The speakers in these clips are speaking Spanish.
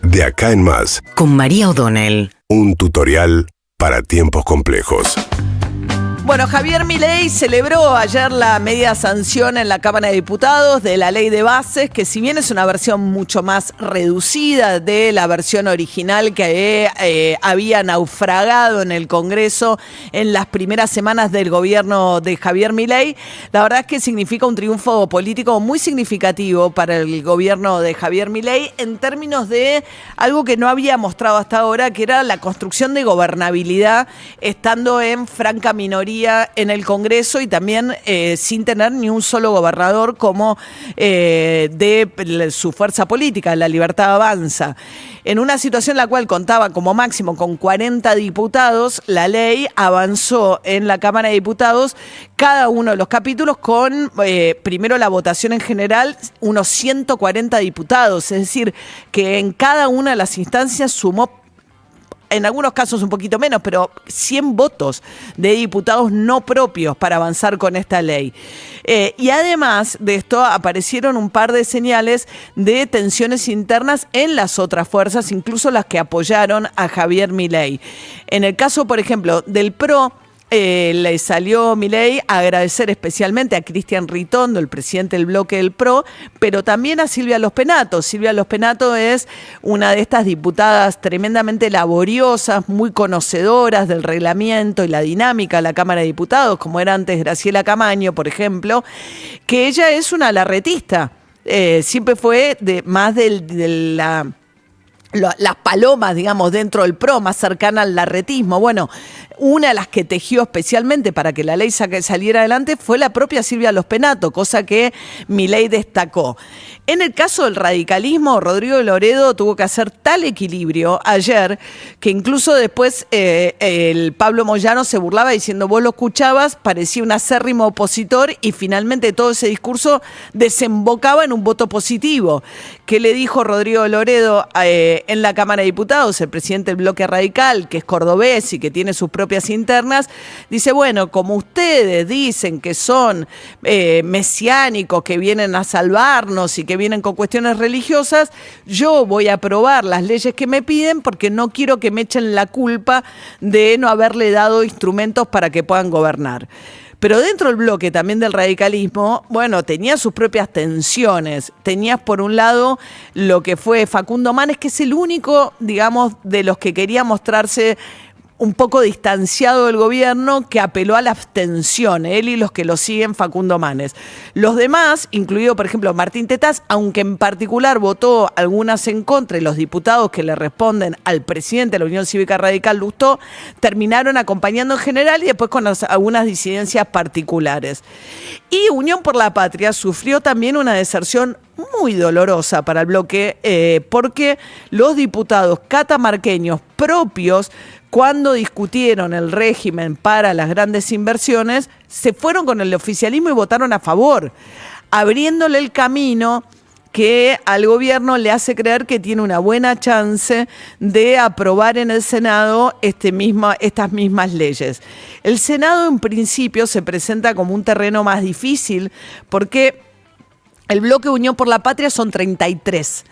De acá en más. Con María O'Donnell. Un tutorial para tiempos complejos. Bueno, Javier Milei celebró ayer la media sanción en la Cámara de Diputados de la Ley de Bases, que si bien es una versión mucho más reducida de la versión original que había naufragado en el Congreso en las primeras semanas del gobierno de Javier Milei, la verdad es que significa un triunfo político muy significativo para el gobierno de Javier Milei en términos de algo que no había mostrado hasta ahora, que era la construcción de gobernabilidad, estando en franca minoría en el Congreso y también sin tener ni un solo gobernador como de su fuerza política, La Libertad Avanza. En una situación en la cual contaba como máximo con 40 diputados, la ley avanzó en la Cámara de Diputados cada uno de los capítulos con, primero la votación en general, unos 140 diputados, es decir, que en cada una de las instancias sumó, en algunos casos un poquito menos, pero 100 votos de diputados no propios para avanzar con esta ley. Y además de esto aparecieron un par de señales de tensiones internas en las otras fuerzas, incluso las que apoyaron a Javier Milei. En el caso, por ejemplo, del PRO, le salió Milei a agradecer especialmente a Cristian Ritondo, el presidente del bloque del PRO, pero también a Silvia Los Penato. Silvia Los Penato es una de estas diputadas tremendamente laboriosas, muy conocedoras del reglamento y la dinámica de la Cámara de Diputados, como era antes Graciela Camaño, por ejemplo, que ella es una larretista. Siempre fue las palomas, digamos, dentro del PRO, más cercana al larretismo. Bueno, una de las que tejió especialmente para que la ley saliera adelante fue la propia Silvia Los Penato, cosa que Milei destacó. En el caso del radicalismo, Rodrigo Loredo tuvo que hacer tal equilibrio ayer que incluso después el Pablo Moyano se burlaba diciendo, vos lo escuchabas, parecía un acérrimo opositor y finalmente todo ese discurso desembocaba en un voto positivo. ¿Qué le dijo Rodrigo Loredo en la Cámara de Diputados? El presidente del bloque radical, que es cordobés y que tiene sus propias internas, dice, bueno, como ustedes dicen que son mesiánicos, que vienen a salvarnos y que vienen con cuestiones religiosas, yo voy a aprobar las leyes que me piden porque no quiero que me echen la culpa de no haberle dado instrumentos para que puedan gobernar. Pero dentro del bloque también del radicalismo, bueno, tenía sus propias tensiones. Tenías por un lado lo que fue Facundo Manes, que es el único, digamos, de los que quería mostrarse un poco distanciado del gobierno, que apeló a la abstención, él y los que lo siguen, Facundo Manes. Los demás, incluido por ejemplo Martín Tetaz, aunque en particular votó algunas en contra, y los diputados que le responden al presidente de la Unión Cívica Radical, Lustó, terminaron acompañando en general y después con algunas disidencias particulares. Y Unión por la Patria sufrió también una deserción muy dolorosa para el bloque, porque los diputados catamarqueños propios, cuando discutieron el régimen para las grandes inversiones, se fueron con el oficialismo y votaron a favor, abriéndole el camino que al gobierno le hace creer que tiene una buena chance de aprobar en el Senado estas mismas leyes. El Senado en principio se presenta como un terreno más difícil porque el bloque Unión por la Patria son 33.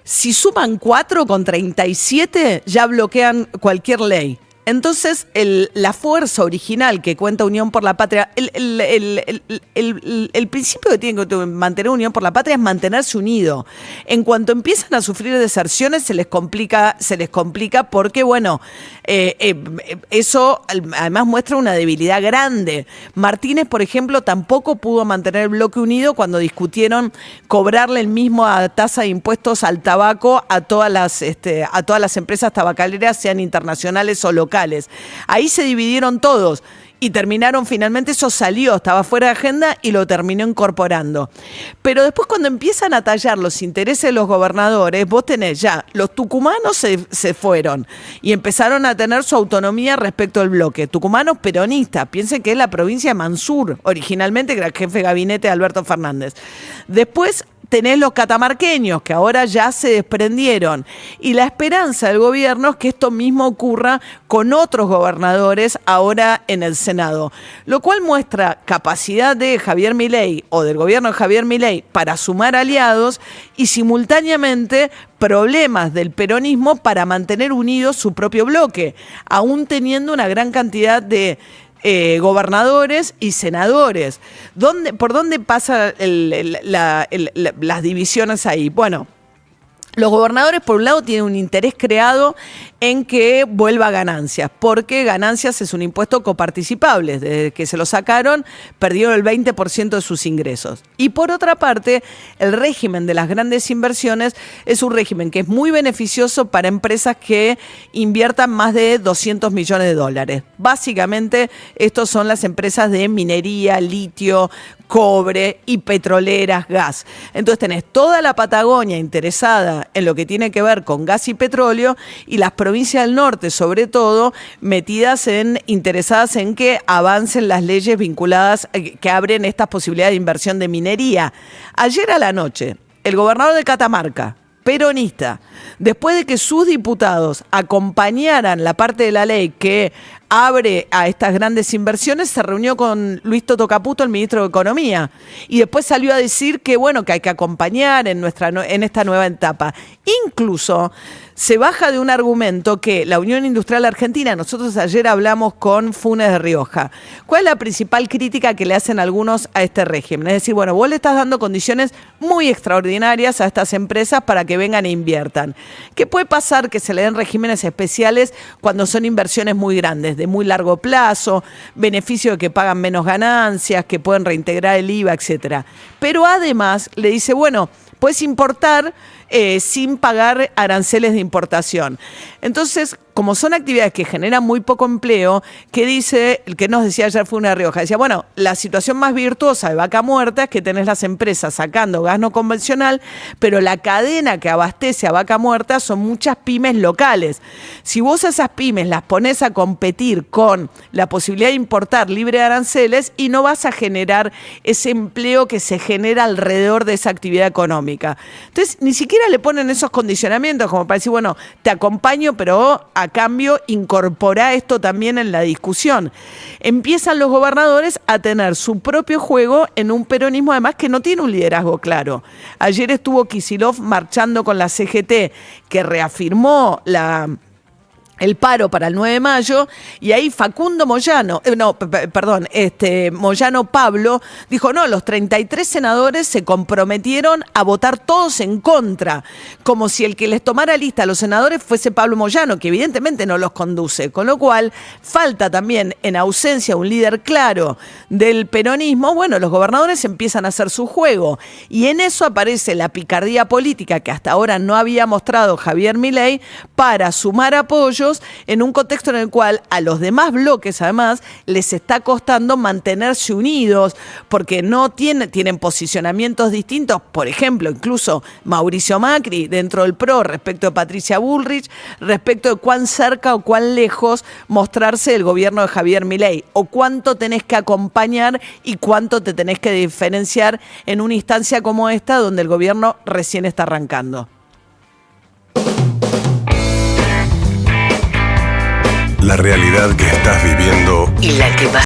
Si suman 4 con 37, ya bloquean cualquier ley. Entonces, la fuerza original que cuenta Unión por la Patria, el principio que tiene que mantener Unión por la Patria es mantenerse unido. En cuanto empiezan a sufrir deserciones, se les complica porque, bueno, eso además muestra una debilidad grande. Martínez, por ejemplo, tampoco pudo mantener el bloque unido cuando discutieron cobrarle el mismo tasa de impuestos al tabaco a todas las empresas tabacaleras, sean internacionales o locales. Ahí se dividieron todos y terminaron finalmente, eso salió, estaba fuera de agenda y lo terminó incorporando. Pero después cuando empiezan a tallar los intereses de los gobernadores, vos tenés ya, los tucumanos se fueron y empezaron a tener su autonomía respecto al bloque. Tucumanos peronistas, piensen que es la provincia de Mansur, originalmente, que era el jefe de gabinete de Alberto Fernández. Después tenés los catamarqueños que ahora ya se desprendieron y la esperanza del gobierno es que esto mismo ocurra con otros gobernadores ahora en el Senado, lo cual muestra capacidad de Javier Milei o del gobierno de Javier Milei para sumar aliados y simultáneamente problemas del peronismo para mantener unido su propio bloque, aún teniendo una gran cantidad de gobernadores y senadores. ¿Por dónde pasan las divisiones ahí? Bueno, los gobernadores, por un lado, tienen un interés creado en que vuelva ganancias, porque ganancias es un impuesto coparticipable. Desde que se lo sacaron, perdieron el 20% de sus ingresos. Y por otra parte, el régimen de las grandes inversiones es un régimen que es muy beneficioso para empresas que inviertan más de 200 millones de dólares. Básicamente, estos son las empresas de minería, litio, cobre y petroleras, gas. Entonces tenés toda la Patagonia interesada en lo que tiene que ver con gas y petróleo y las provincias del norte, sobre todo, interesadas en que avancen las leyes vinculadas, que abren estas posibilidades de inversión de minería. Ayer a la noche, el gobernador de Catamarca, peronista, después de que sus diputados acompañaran la parte de la ley que abre a estas grandes inversiones, se reunió con Luis Toto Caputo, el ministro de Economía, y después salió a decir que bueno, que hay que acompañar en esta nueva etapa. Incluso se baja de un argumento que la Unión Industrial Argentina, nosotros ayer hablamos con Funes de Rioja. ¿Cuál es la principal crítica que le hacen algunos a este régimen? Es decir, bueno, vos le estás dando condiciones muy extraordinarias a estas empresas para que vengan e inviertan. ¿Qué puede pasar? Que se le den regímenes especiales cuando son inversiones muy grandes, de muy largo plazo, beneficio de que pagan menos ganancias, que pueden reintegrar el IVA, etcétera. Pero además le dice, bueno, puedes importar sin pagar aranceles de importación. Entonces, como son actividades que generan muy poco empleo, que nos decía ayer Funes de Rioja, decía, bueno, la situación más virtuosa de Vaca Muerta es que tenés las empresas sacando gas no convencional, pero la cadena que abastece a Vaca Muerta son muchas pymes locales. Si vos a esas pymes las ponés a competir con la posibilidad de importar libre de aranceles y no vas a generar ese empleo que se genera alrededor de esa actividad económica. Entonces, ni siquiera le ponen esos condicionamientos como para decir, bueno, te acompaño, pero a cambio incorpora esto también en la discusión. Empiezan los gobernadores a tener su propio juego en un peronismo además que no tiene un liderazgo claro. Ayer estuvo Kicillof marchando con la CGT, que reafirmó el paro para el 9 de mayo, y ahí Facundo Moyano, Moyano Pablo, dijo, no, los 33 senadores se comprometieron a votar todos en contra, como si el que les tomara lista a los senadores fuese Pablo Moyano, que evidentemente no los conduce, con lo cual falta también, en ausencia de un líder claro del peronismo, bueno, los gobernadores empiezan a hacer su juego, y en eso aparece la picardía política que hasta ahora no había mostrado Javier Milei para sumar apoyo en un contexto en el cual a los demás bloques además les está costando mantenerse unidos porque no tienen posicionamientos distintos, por ejemplo, incluso Mauricio Macri dentro del PRO respecto de Patricia Bullrich, respecto de cuán cerca o cuán lejos mostrarse el gobierno de Javier Milei, o cuánto tenés que acompañar y cuánto te tenés que diferenciar en una instancia como esta donde el gobierno recién está arrancando. La realidad que estás viviendo y la que vas